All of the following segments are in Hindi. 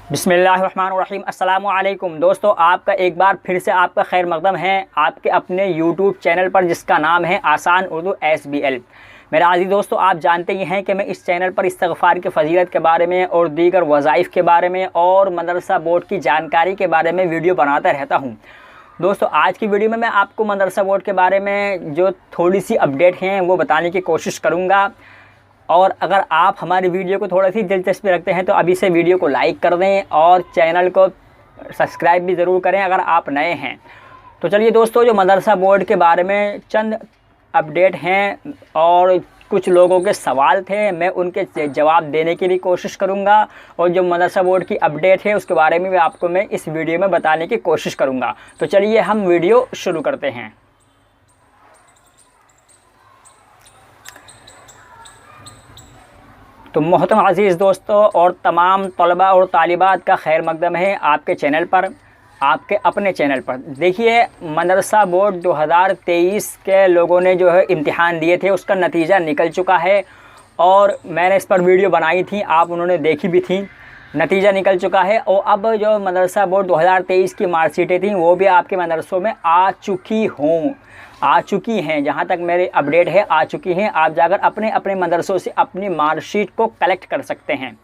बिस्मिल्लाहिर्रहमानिर्रहीम अस्सलामुअलैकुम दोस्तों, आपका एक बार फिर से आपका खैर मकदम है आपके अपने यूट्यूब चैनल पर जिसका नाम है आसान उर्दू SBL। मेरा अज़ीज़ दोस्तों, आप जानते ही हैं कि मैं इस चैनल पर इस्तिग़फ़ार की फ़जीलत के बारे में और दीगर वज़ाइफ़ के बारे में और मदरसा बोर्ड की जानकारी के बारे में वीडियो बनाता रहता हूँ। दोस्तों, आज की वीडियो में मैं आपको मदरसा बोर्ड के बारे में जो थोड़ी सी अपडेट हैं वो बताने की कोशिश करूँगा। और अगर आप हमारी वीडियो को थोड़ा सी दिलचस्पी रखते हैं तो अभी से वीडियो को लाइक कर दें और चैनल को सब्सक्राइब भी ज़रूर करें अगर आप नए हैं। तो चलिए दोस्तों, जो मदरसा बोर्ड के बारे में चंद अपडेट हैं और कुछ लोगों के सवाल थे, मैं उनके जवाब देने की भी कोशिश करूंगा और जो मदरसा बोर्ड की अपडेट है उसके बारे में भी आपको मैं इस वीडियो में बताने की कोशिश करूंगा। तो चलिए हम वीडियो शुरू करते हैं। तो मोहतरम अज़ीज़ दोस्तों और तमाम तलबा और तालिबात का खैर मकदम है आपके चैनल पर, आपके अपने चैनल पर। देखिए, मदरसा बोर्ड 2023 के लोगों ने जो है इम्तिहान दिए थे, उसका नतीजा निकल चुका है और मैंने इस पर वीडियो बनाई थी, आप उन्होंने देखी भी थी। नतीजा निकल चुका है और अब जो मदरसा बोर्ड 2023 की मार्कशीटें थी वो भी आपके मदरसों में आ चुकी हैं। जहाँ तक मेरे अपडेट है आ चुकी हैं। आप जाकर अपने अपने मदरसों से अपनी मार्कशीट को कलेक्ट कर सकते हैं।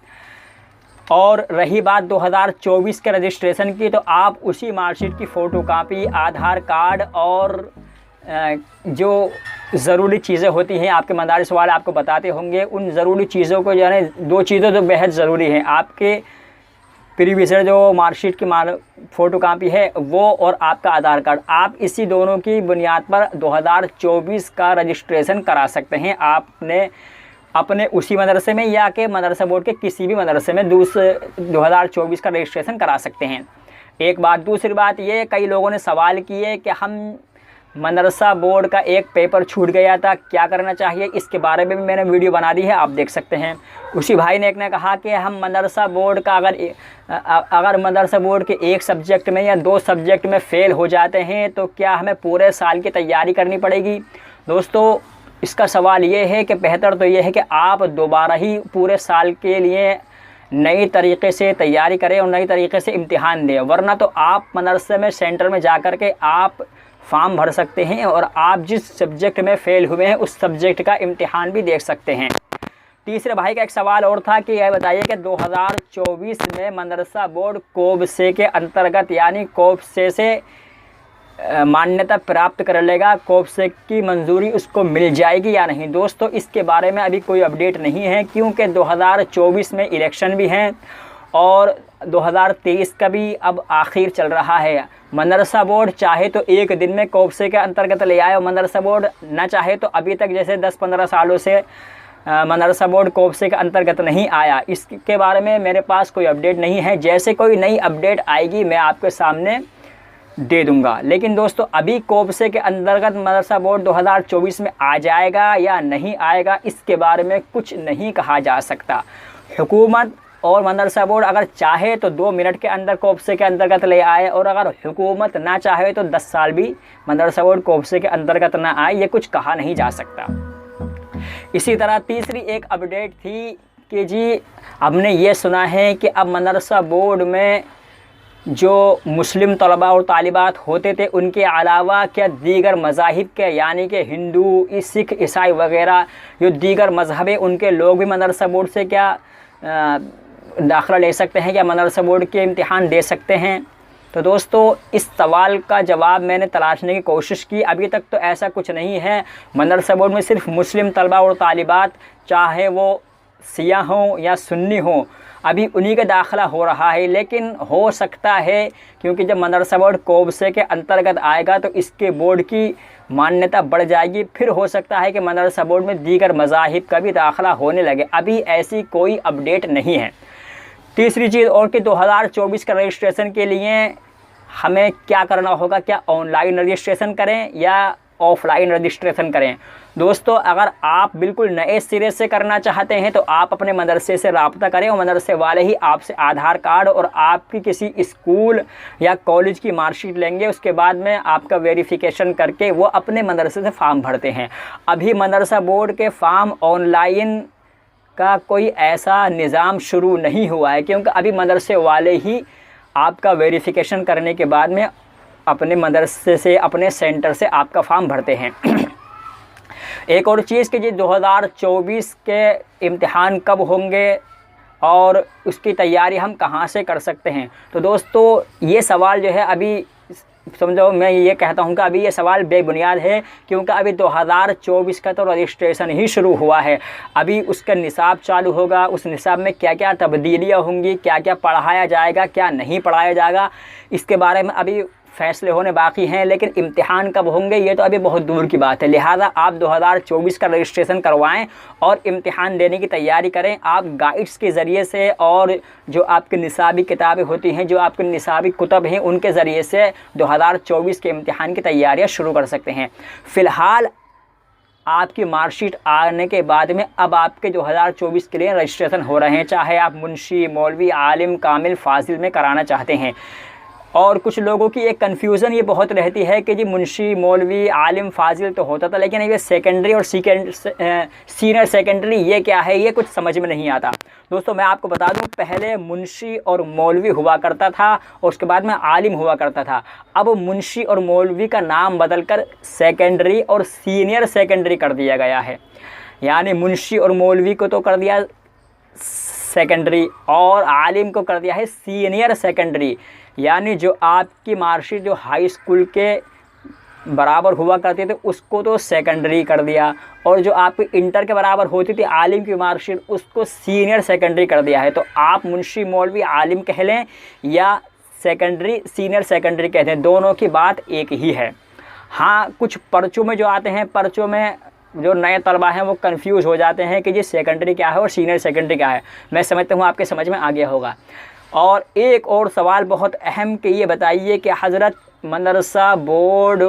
और रही बात 2024 के रजिस्ट्रेशन की, तो आप उसी मार्कशीट की फ़ोटोकॉपी, आधार कार्ड और जो ज़रूरी चीज़ें होती हैं आपके मदारिस वाले आपको बताते होंगे, उन ज़रूरी चीज़ों को जो है, दो चीज़ें तो बेहद ज़रूरी हैं। आपके प्रीवियस जो मार्कशीट की फ़ोटोकॉपी है वो और आपका आधार कार्ड, आप इसी दोनों की बुनियाद पर 2024 का रजिस्ट्रेशन करा सकते हैं। आपने अपने उसी मदरसे में या के मदरसा बोर्ड के किसी भी मदरसे में 2024 का रजिस्ट्रेशन करा सकते हैं। एक बात। दूसरी बात ये, कई लोगों ने सवाल किए कि हम मदरसा बोर्ड का एक पेपर छूट गया था, क्या करना चाहिए, इसके बारे में भी मैंने वीडियो बना दी है, आप देख सकते हैं। उसी भाई ने एक ने कहा कि हम मदरसा बोर्ड का अगर मदरसा बोर्ड के एक सब्जेक्ट में या दो सब्जेक्ट में फ़ेल हो जाते हैं तो क्या हमें पूरे साल की तैयारी करनी पड़ेगी। दोस्तों, इसका सवाल ये है कि बेहतर तो ये है कि आप दोबारा ही पूरे साल के लिए नई तरीके से तैयारी करें और नई तरीके से इम्तिहान दें, वरना तो आप मदरसे में सेंटर में जा कर के आप फॉर्म भर सकते हैं और आप जिस सब्जेक्ट में फ़ेल हुए हैं उस सब्जेक्ट का इम्तिहान भी देख सकते हैं। तीसरे भाई का एक सवाल और था कि यह बताइए कि 2024 में मदरसा बोर्ड कोबसे के अंतर्गत यानी कोबसे से मान्यता प्राप्त कर लेगा, कोबसे की मंजूरी उसको मिल जाएगी या नहीं। दोस्तों, इसके बारे में अभी कोई अपडेट नहीं है क्योंकि 2024 में इलेक्शन भी हैं और 2023 का भी अब आखिर चल रहा है। मदरसा बोर्ड चाहे तो एक दिन में कोबसे के अंतर्गत ले आए और मदरसा बोर्ड ना चाहे तो अभी तक जैसे 10-15 सालों से मदरसा बोर्ड कोबसे के अंतर्गत नहीं आया। इसके बारे में मेरे पास कोई अपडेट नहीं है। जैसे कोई नई अपडेट आएगी मैं आपके सामने दे दूंगा। लेकिन दोस्तों, अभी कोबसे के अंतर्गत मदरसा बोर्ड 2024 में आ जाएगा या नहीं आएगा, इसके बारे में कुछ नहीं कहा जा सकता। हुकूमत और मदरसा बोर्ड अगर चाहे तो 2 मिनट के अंदर कोबसे के अंतर्गत ले आए और अगर हुकूमत ना चाहे तो 10 साल भी मदरसा बोर्ड कोबसे के अंतर्गत ना आए, ये कुछ कहा नहीं जा सकता। इसी तरह तीसरी एक अपडेट थी कि जी हमने ये सुना है कि अब मदरसा बोर्ड में जो मुस्लिम तलबा और तालिबात होते थे उनके अलावा क्या दीगर मज़ाहिब के यानी कि हिंदू, सिख, ईसाई वगैरह जो दीगर मज़हब है उनके लोग भी मदरसा बोर्ड से क्या दाखिला ले सकते हैं, क्या मदरसा बोर्ड के इम्तिहान दे सकते हैं। तो दोस्तों, इस सवाल का जवाब मैंने तलाशने की कोशिश की, अभी तक तो ऐसा कुछ नहीं है। मदरसा बोर्ड में सिर्फ मुस्लिम तलबा और तालिबात, चाहे वो शिया हों या सुन्नी हों, अभी उन्हीं का दाखिला हो रहा है। लेकिन हो सकता है क्योंकि जब मदरसा बोर्ड कोबसे के अंतर्गत आएगा तो इसके बोर्ड की मान्यता बढ़ जाएगी, फिर हो सकता है कि मदरसा बोर्ड में दीगर मज़ाहिब का भी दाखिला होने लगे। अभी ऐसी कोई अपडेट नहीं है। तीसरी चीज़ और कि 2024 का रजिस्ट्रेशन के लिए हमें क्या करना होगा, क्या ऑनलाइन रजिस्ट्रेशन करें या ऑफ़लाइन रजिस्ट्रेशन करें। दोस्तों, अगर आप बिल्कुल नए सिरे से करना चाहते हैं तो आप अपने मदरसे से रब्ता करें और मदरसे वाले ही आपसे आधार कार्ड और आपकी किसी स्कूल या कॉलेज की मार्कशीट लेंगे। उसके बाद में आपका वेरिफिकेशन करके वो अपने मदरसे से फॉर्म भरते हैं। अभी मदरसा बोर्ड के फॉर्म ऑनलाइन का कोई ऐसा निज़ाम शुरू नहीं हुआ है, क्योंकि अभी मदरसे वाले ही आपका वेरिफिकेशन करने के बाद में अपने मदरसे से, अपने सेंटर से आपका फॉर्म भरते हैं। एक और चीज़ कि जी 2024 के इम्तिहान कब होंगे और उसकी तैयारी हम कहाँ से कर सकते हैं। तो दोस्तों ये सवाल जो है अभी समझो, मैं ये कहता हूँ कि अभी ये सवाल बेबुनियाद है, क्योंकि अभी 2024 का तो रजिस्ट्रेशन ही शुरू हुआ है। अभी उसका निसाब चालू होगा, उस निसाब में क्या क्या तब्दीलियाँ होंगी, क्या क्या पढ़ाया जाएगा, क्या नहीं पढ़ाया जाएगा, इसके बारे में अभी फ़ैसले होने बाकी हैं। लेकिन इम्तिहान कब होंगे ये तो अभी बहुत दूर की बात है। लिहाजा आप 2024 का रजिस्ट्रेशन करवाएं और इम्तिहान देने की तैयारी करें। आप गाइड्स के ज़रिए से और जो आपकी निसाबी किताबें होती हैं, जो आपके निसाबी कुतब हैं, उनके ज़रिए से 2024 के इम्तिहान की तैयारियाँ शुरू कर सकते हैं। फ़िलहाल आपकी मार्कशीट आने के बाद में अब आपके 2024 के लिए रजिस्ट्रेशन हो रहे हैं, चाहे आप मुंशी, मौलवी, आलिम, कामिल, फाजिल में कराना चाहते हैं। और कुछ लोगों की एक कन्फ्यूज़न ये बहुत रहती है कि जी मुंशी, मौलवी, आलिम, फाजिल तो होता था, लेकिन ये सेकेंडरी और सीनियर सेकेंडरी ये क्या है, ये कुछ समझ में नहीं आता। दोस्तों मैं आपको बता दूं, पहले मुंशी और मौलवी हुआ करता था और उसके बाद में आलिम हुआ करता था। अब मुंशी और मौलवी का नाम बदलकर सेकेंडरी और सीनियर सेकेंडरी कर दिया गया है। यानी मुंशी और मौलवी को तो कर दिया सेकेंडरी और आलिम को कर दिया है सीनियर सेकेंडरी। यानी जो आपकी मार्कशीट जो हाई स्कूल के बराबर हुआ करती थी उसको तो सेकेंडरी कर दिया, और जो आपकी इंटर के बराबर होती थी आलिम की मार्कशीट उसको सीनियर सेकेंडरी कर दिया है। तो आप मुंशी, मौलवी, आलिम कह लें या सेकेंडरी, सीनियर सेकेंडरी कहते हैं, दोनों की बात एक ही है। हाँ, कुछ पर्चों में जो आते हैं, पर्चों में जो नए तलबा हैं वो कंफ्यूज हो जाते हैं कि जी सेकेंडरी क्या है और सीनियर सेकेंडरी क्या है। मैं समझता हूँ आपके समझ में आ गया होगा। और एक और सवाल बहुत अहम कि ये बताइए कि हज़रत मदरसा बोर्ड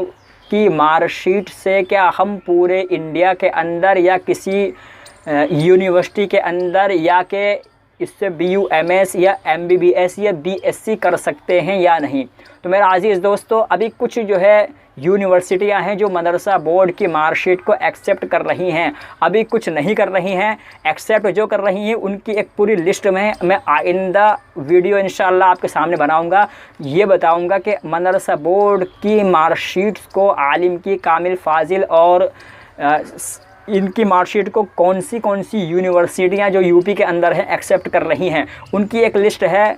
की मार्कशीट से क्या हम पूरे इंडिया के अंदर या किसी यूनिवर्सिटी के अंदर या के इससे BUMS या MBBS या BSc कर सकते हैं या नहीं। तो मेरा अज़ीज़ दोस्तों, अभी कुछ जो है यूनिवर्सिटियां हैं जो मदरसा बोर्ड की मार्कशीट को एक्सेप्ट कर रही हैं, अभी कुछ नहीं कर रही हैं। एक्सेप्ट जो कर रही हैं उनकी एक पूरी लिस्ट में मैं आइंदा वीडियो इंशाअल्लाह आपके सामने बनाऊंगा। ये बताऊंगा कि मदरसा बोर्ड की मार्कशीट्स को आलिम की, कामिल, फाजिल और इनकी मार्कशीट को कौन सी यूनिवर्सिटियां जो यूपी के अंदर हैं एक्सेप्ट कर रही हैं, उनकी एक लिस्ट है।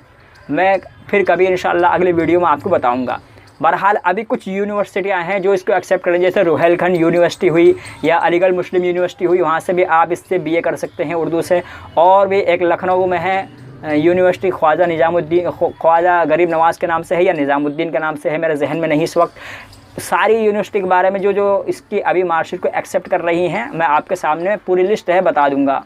मैं फिर कभी इंशाअल्लाह अगले वीडियो में आपको बताऊंगा। बहरहाल अभी कुछ यूनिवर्सिटियां हैं जो इसको एक्सेप्ट करें, जैसे रुहेलखंड यूनिवर्सिटी हुई या अलीगढ़ मुस्लिम यूनिवर्सिटी हुई, वहाँ से भी आप इससे BA कर सकते हैं उर्दू से। और भी एक लखनऊ में है यूनिवर्सिटी, ख्वाजा गरीब नवाज़ के नाम से है या निज़ामुद्दीन के नाम से है, मेरे जहन में नहीं इस वक्त। सारी यूनिवर्सिटी के बारे में जो इसकी अभी मार्कशीट को एक्सेप्ट कर रही हैं, मैं आपके सामने पूरी लिस्ट है बता दूँगा।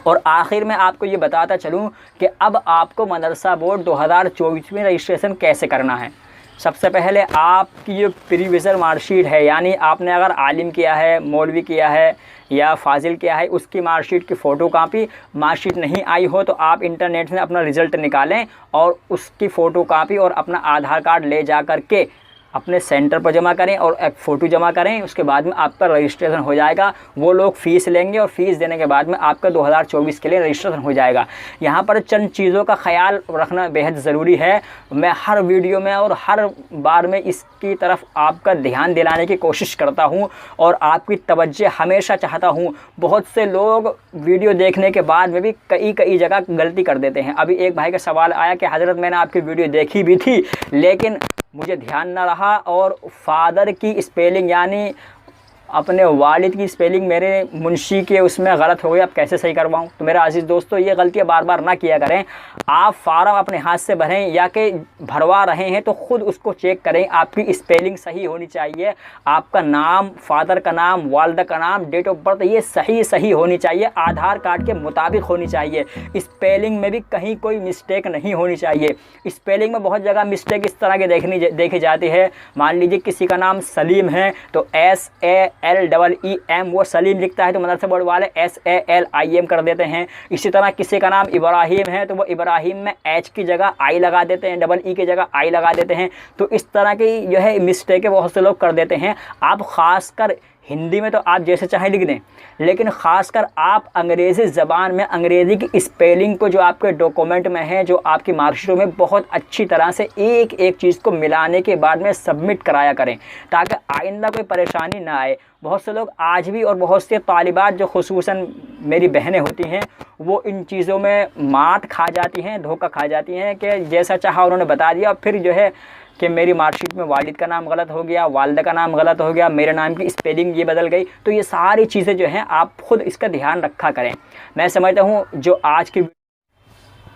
और आखिर में आपको ये बताता चलूँ कि अब आपको मदरसा बोर्ड 2024 में रजिस्ट्रेशन कैसे करना है। सबसे पहले आपकी जो प्रीविज़र मार्कशीट है, यानी आपने अगर आलिम किया है, मौलवी किया है या फाजिल किया है, उसकी मार्कशीट की फ़ोटो कापी, मार्कशीट नहीं आई हो तो आप इंटरनेट से अपना रिज़ल्ट निकालें और उसकी फ़ोटो कापी और अपना आधार कार्ड ले जा कर के अपने सेंटर पर जमा करें और एक फ़ोटो जमा करें। उसके बाद में आपका रजिस्ट्रेशन हो जाएगा। वो लोग फ़ीस लेंगे और फ़ीस देने के बाद में आपका 2024 के लिए रजिस्ट्रेशन हो जाएगा। यहाँ पर चंद चीज़ों का ख्याल रखना बेहद ज़रूरी है। मैं हर वीडियो में और हर बार में इसकी तरफ आपका ध्यान दिलाने की कोशिश करता हूँ और आपकी तवज्जो हमेशा चाहता हूँ। बहुत से लोग वीडियो देखने के बाद में भी कई जगह गलती कर देते हैं। अभी एक भाई का सवाल आया कि हज़रत मैंने आपकी वीडियो देखी भी थी लेकिन मुझे ध्यान न रहा और फादर की स्पेलिंग यानी अपने वालिद की स्पेलिंग मेरे मुंशी के उसमें गलत हो गई, अब कैसे सही करवाऊँ। तो मेरा अजीज़ दोस्तों, ये गलतियाँ बार बार ना किया करें। आप फार्म अपने हाथ से भरें या कि भरवा रहे हैं तो ख़ुद उसको चेक करें। आपकी स्पेलिंग सही होनी चाहिए, आपका नाम, फादर का नाम, वालिदा का नाम, डेट ऑफ बर्थ ये सही होनी चाहिए, आधार कार्ड के मुताबिक होनी चाहिए। स्पेलिंग में भी कहीं कोई मिस्टेक नहीं होनी चाहिए। स्पेलिंग में बहुत जगह मिस्टेक इस तरह के देखी जाती है। मान लीजिए किसी का नाम सलीम है तो SALEEM वो सलीम लिखता है तो मदरसा बोर्ड वाले SALIM कर देते हैं। इसी तरह किसी का नाम इब्राहिम है तो वो इब्राहिम में H की जगह I लगा देते हैं, EE की जगह I लगा देते हैं। तो इस तरह की जो है मिस्टेकें बहुत से लोग कर देते हैं। आप ख़ासकर हिंदी में तो आप जैसे चाहें लिख दें, लेकिन ख़ासकर आप अंग्रेज़ी ज़बान में अंग्रेज़ी की स्पेलिंग को जो आपके डॉक्यूमेंट में है, जो आपकी मार्कशीटों में, बहुत अच्छी तरह से एक एक चीज़ को मिलाने के बाद में सबमिट कराया करें, ताकि आइंदा कोई परेशानी ना आए। बहुत से लोग आज भी और बहुत से तालिबात जो खुसूसन मेरी बहनें होती हैं, वो इन चीज़ों में मात खा जाती हैं, धोखा खा जाती हैं कि जैसा चाहा उन्होंने बता दिया, फिर जो है कि मेरी मार्कशीट में वालिद का नाम गलत हो गया, वालिदा का नाम गलत हो गया, मेरे नाम की स्पेलिंग ये बदल गई। तो ये सारी चीज़ें जो हैं आप खुद इसका ध्यान रखा करें। मैं समझता हूँ जो आज की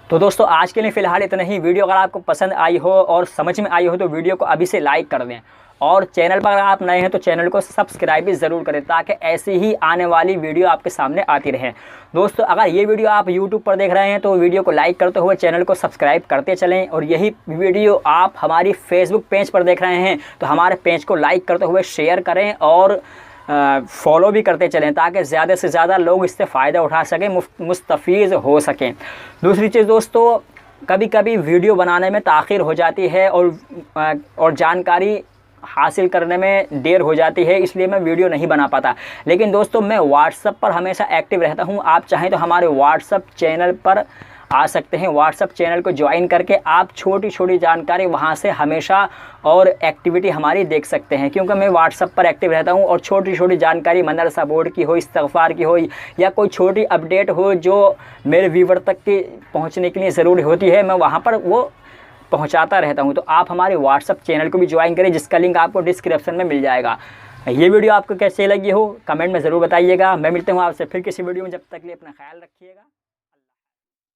तो दोस्तों आज के लिए फ़िलहाल इतना ही। वीडियो अगर आपको पसंद आई हो और समझ में आई हो तो वीडियो को अभी से लाइक कर दें, और चैनल पर अगर आप नए हैं तो चैनल को सब्सक्राइब भी ज़रूर करें, ताकि ऐसी ही आने वाली वीडियो आपके सामने आती रहे। दोस्तों अगर ये वीडियो आप यूट्यूब पर देख रहे हैं तो वीडियो को लाइक करते हुए चैनल को सब्सक्राइब करते चलें, और यही वीडियो आप हमारी फेसबुक पेज पर देख रहे हैं तो हमारे पेज को लाइक करते हुए शेयर करें और फॉलो भी करते चलें, ताकि ज़्यादा से ज़्यादा लोग इससे फ़ायदा उठा सकें, मुस्तफ़ीज़ हो सकें। दूसरी चीज़ दोस्तों, कभी कभी वीडियो बनाने में ताख़ीर हो जाती है और जानकारी हासिल करने में देर हो जाती है, इसलिए मैं वीडियो नहीं बना पाता। लेकिन दोस्तों मैं व्हाट्सएप पर हमेशा एक्टिव रहता हूं। आप चाहें तो हमारे व्हाट्सएप चैनल पर आ सकते हैं। व्हाट्सएप चैनल को ज्वाइन करके आप छोटी छोटी जानकारी वहां से हमेशा और एक्टिविटी हमारी देख सकते हैं, क्योंकि मैं व्हाट्सएप पर एक्टिव रहता हूं और छोटी छोटी जानकारी मदरसा बोर्ड की हो, इस्तग़फ़ार की हो, या कोई छोटी अपडेट हो जो मेरे व्यूवर तक की पहुँचने के लिए ज़रूरी होती है, मैं वहाँ पर वो पहुंचाता रहता हूं। तो आप हमारे व्हाट्सएप चैनल को भी ज्वाइन करें, जिसका लिंक आपको डिस्क्रिप्शन में मिल जाएगा। ये वीडियो आपको कैसे लगी हो कमेंट में ज़रूर बताइएगा। मैं मिलता हूं आपसे फिर किसी वीडियो में, जब तक के लिए अपना ख्याल रखिएगा।